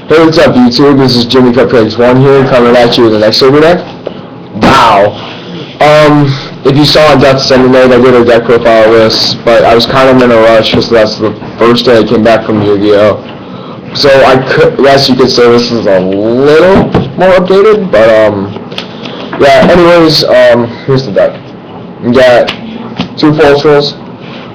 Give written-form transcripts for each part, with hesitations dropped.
Hey, what's up, YouTube? This is Jimmy Cupcakes1 here, coming at you with an x-saber deck. Wow. If you saw on Deathsynadate, I did a deck profile list, but I was kind of in a rush because that's the first day I came back from Yugioh. So I guess you could say this is a little more updated, but yeah. Anyways, here's the deck. You got 2 Fultrals.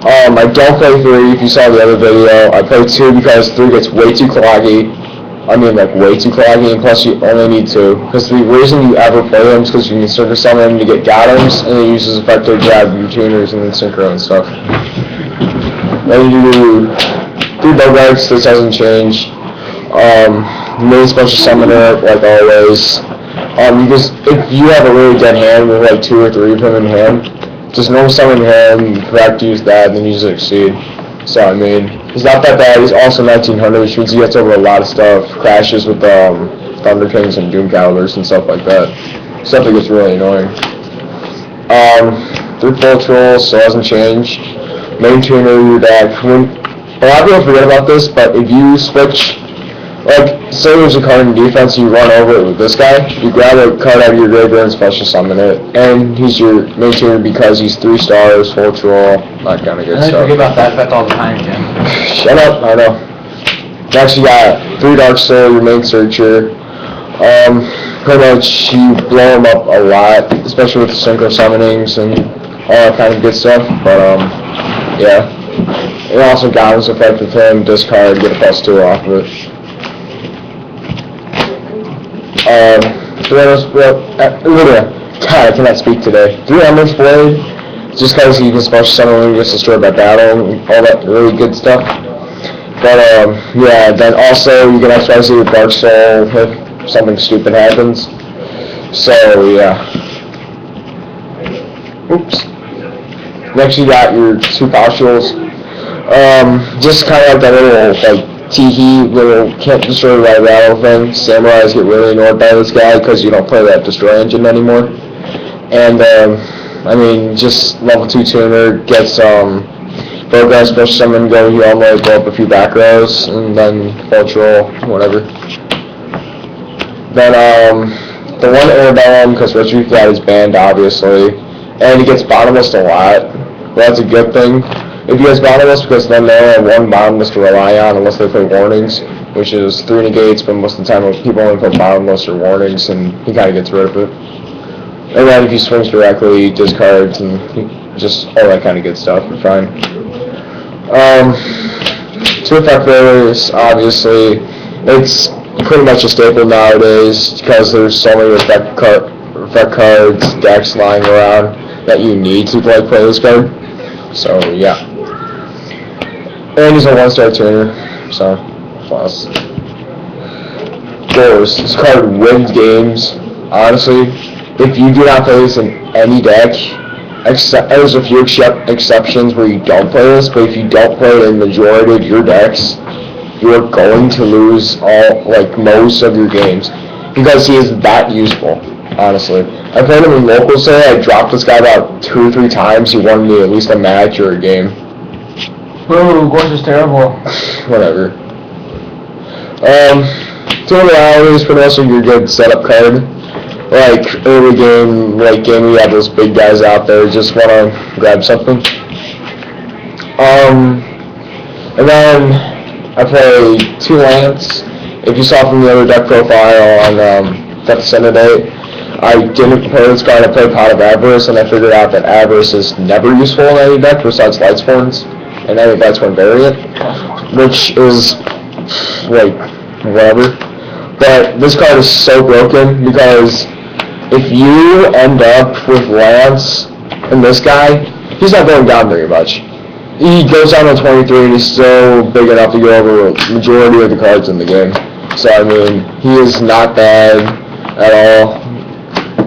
I don't play 3. If you saw the other video, I play 2 because 3 gets way too cloggy. I mean, like, way too cloggy, and plus you only need 2. Because the reason you ever play them is because you can synchro summon them to get Gatoms, and it uses effect to grab your tuners and then synchro and stuff. Then you do 3 Bogarts, this doesn't change. Main special summoner, like always. If you have a really dead hand with like 2 or 3 of them in hand, just normal summon him, correct use that, and then use Exceed. So, I mean, he's not that bad. He's also 1900, which means he gets over a lot of stuff. Crashes with Thunder Kings and Doom Calibers and stuff like that. Stuff that gets really annoying. 3 Fultrals, so it doesn't change. Main tuner, your deck. A lot of people forget about this, but if you switch, like, say there's a card in defense, you run over it with this guy, you grab a card out of your graveyard and special summon it, and he's your main tuner because he's 3 stars, Fultral, that kind of good stuff. I forget about that effect all the time, Jim. Shut up, I know. Next you got 3 Dark Soul, your main searcher. Pretty much you blow him up a lot, especially with the synchro summonings and all that kind of good stuff, but yeah. And also Gatoms effect with him, discard, get a +2 off of it. God, I cannot speak today. 3 Emerald's Blade, just because you can special summon when he gets destroyed by battle, and all that really good stuff. But, yeah, then also you can XYZ with Dark Soul if something stupid happens. So, yeah. Oops. Next you got your 2 Postules. Just kind of like that little, like, Teehee, little can't destroy by battle thing. Samurais get really annoyed by this guy because you don't play that destroy engine anymore. And I mean, just level 2 tuner gets Bogart special summon, go here all the way, blow up a few back rows, and then Fultral, whatever. Then the 1 Arabellum, because Retreat Flat is banned obviously, and he gets bottomless a lot. Well, that's a good thing. If he has bottomless, because then they only have 1 bottomless to rely on unless they play warnings, which is 3 negates, but most of the time people only play bottomless or warnings, and he kind of gets rid of it. And then if he swings directly, he discards, and just all that kind of good stuff, you're fine. 2 effect failures, obviously, it's pretty much a staple nowadays, because there's so many effect cards, decks lying around, that you need to play this card. So, yeah. And he's a 1-star tuner, so, plus. Doors. This card wins games. Honestly, if you do not play this in any deck, there's a few exceptions where you don't play this, but if you don't play it in the majority of your decks, you are going to lose most of your games. Because he is that useful, honestly. I played him in locals today. I dropped this guy about 2 or 3 times. He won me at least a match or a game. Ooh, Gorge is terrible. Whatever. 2 Realities is pretty much your good setup card. Like, early game, late game, you have those big guys out there just want to grab something. And then I play 2 Lance. If you saw from the other deck profile on Deathsynadate, I didn't play this card, I played Pot of Avarice, and I figured out that Avarice is never useful in any deck besides Lightsworns, and any Lightsworn variant, which is, like, whatever. But this card is so broken, because if you end up with Lance and this guy, he's not going down very much. He goes down to 23, and he's still big enough to go over the majority of the cards in the game. So, I mean, he is not bad at all.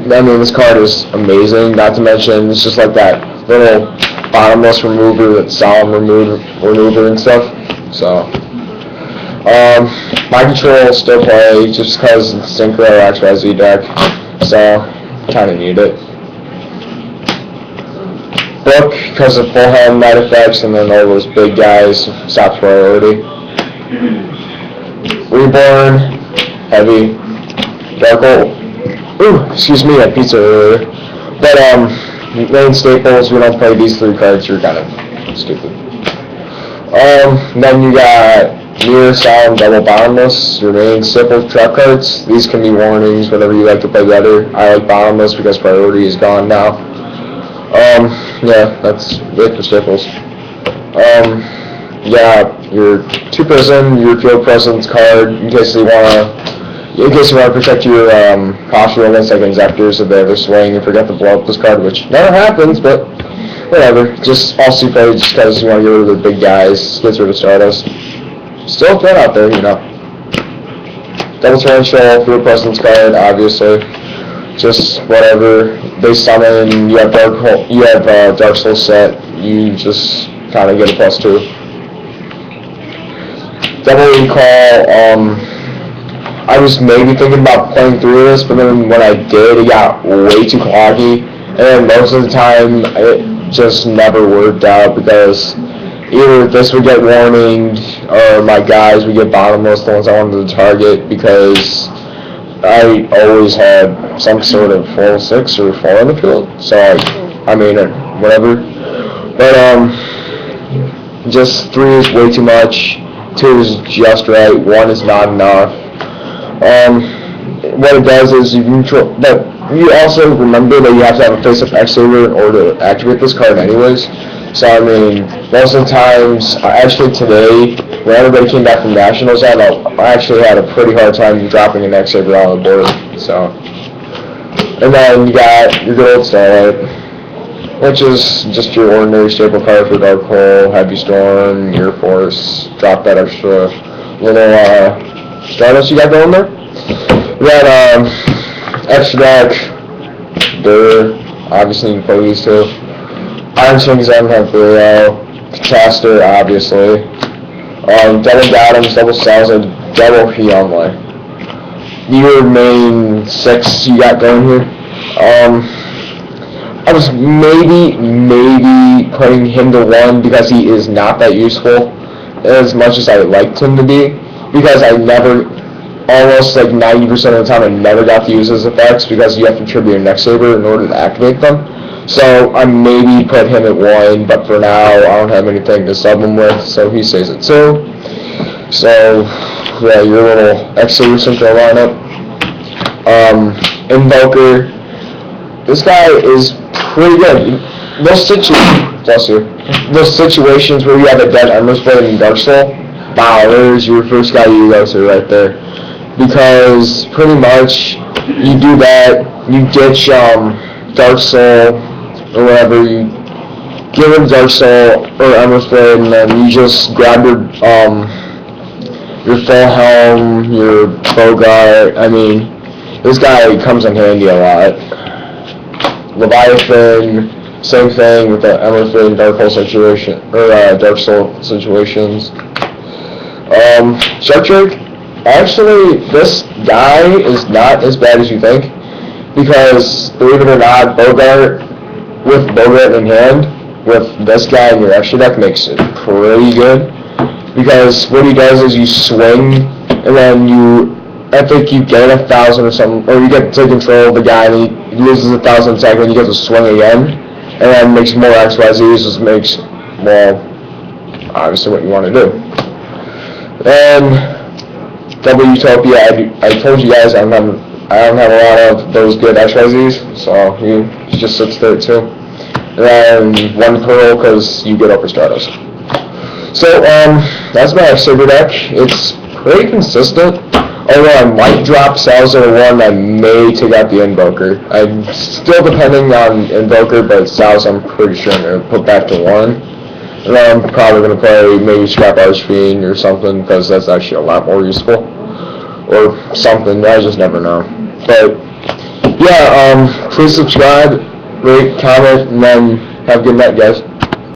I mean, this card is amazing, not to mention, it's just like that little bottomless remover, that solemn remover and stuff, so. My control still play, just because it's Synchro XYZ deck, so, kinda need it. Book, because of full hand night effects, and then all those big guys, stops priority. Reborn, heavy, dark hole. Ooh, excuse me, I had pizza earlier. But, main staples, we don't play these 3 cards, you're kind of stupid. Then you got mirror, sound, double bottomless, your main staple trap cards. These can be warnings, whatever you like to play better. I like bottomless because priority is gone now. Yeah, that's it for staples. Yeah, your 2 prison, your field presence card, in case you wanna protect your posture against like injectors if they ever swing and forget to blow up this card, which never happens, but whatever. Just also play just because you want to get rid of the big guys, get rid of Stardust. Still good out there, you know. Double Torrential, field presence card, obviously. Just whatever. They summon, you have Dark Soul set, you just kind of get a +2. Double Recall, I was maybe thinking about playing through this, but then when I did, it got way too cloggy, and then most of the time, it just never worked out, because either this would get warninged, or my guys would get bottomless, the ones I wanted to target, because I always had some sort of 4-6 or 4 in the field, so I mean, whatever. But, just 3 is way too much, 2 is just right, 1 is not enough. What it does is you control, but you also remember that you have to have a face-up x-saber in order to activate this card anyways. So I mean, most of the times, actually today, when everybody came back from Nationals, I actually had a pretty hard time dropping an x-saber on the board, so. And then you got your good old Starlight, which is just your ordinary staple card for Dark Hole, Heavy Storm, Air Force, drop that extra little, Stardust you got going there. We got extra deck, obviously you can play these 2. Iron Swings I don't have Brio, Catastor obviously. Double Bottoms, double Cells, and double Hyunwei. Your main 6 you got going here. I was maybe putting him to 1 because he is not that useful as much as I liked him to be. Because I never, almost like 90% of the time, I never got to use his effects because you have to tribute an x-saber in order to activate them. So I maybe put him at 1, but for now I don't have anything to sub him with, so he stays at 2. So yeah, your little x-saber synchro lineup. Invoker. This guy is pretty good. Those situations where you have a dead Endless Blade and Dark Soul. Wow, there's your first guy you go to right there. Because pretty much you do that, you ditch Dark Soul or whatever, you give him Dark Soul or Endless Blade, and then you just grab your full helm, your Bogart. I mean, this guy comes in handy a lot. Leviathan, same thing with the Endless Blade and Dark Hole situation, or Dark Soul situations. Shark Drake, actually, this guy is not as bad as you think, because, believe it or not, Bogart in hand, with this guy in your extra deck makes it pretty good, because what he does is you swing, and then I think you gain 1,000 or something, or you get to control of the guy, and he loses 1,000 attack, and you get to swing again, and then makes more XYZs, just makes, well, obviously what you want to do. And Double Utopia, I told you guys I don't have a lot of those good XYZs, so he just sits there too. And then 1 Pearl because you get over Stardust. So that's my x-saber deck. It's pretty consistent. Although I might drop Cells at a 1, I may take out the Invoker. I'm still depending on Invoker, but Cells I'm pretty sure I'm going to put back to 1. And then I'm probably going to play maybe Scrap Archfiend or something, because that's actually a lot more useful. Or something, I just never know. But, yeah, please subscribe, rate, comment, and then have a good night, guys.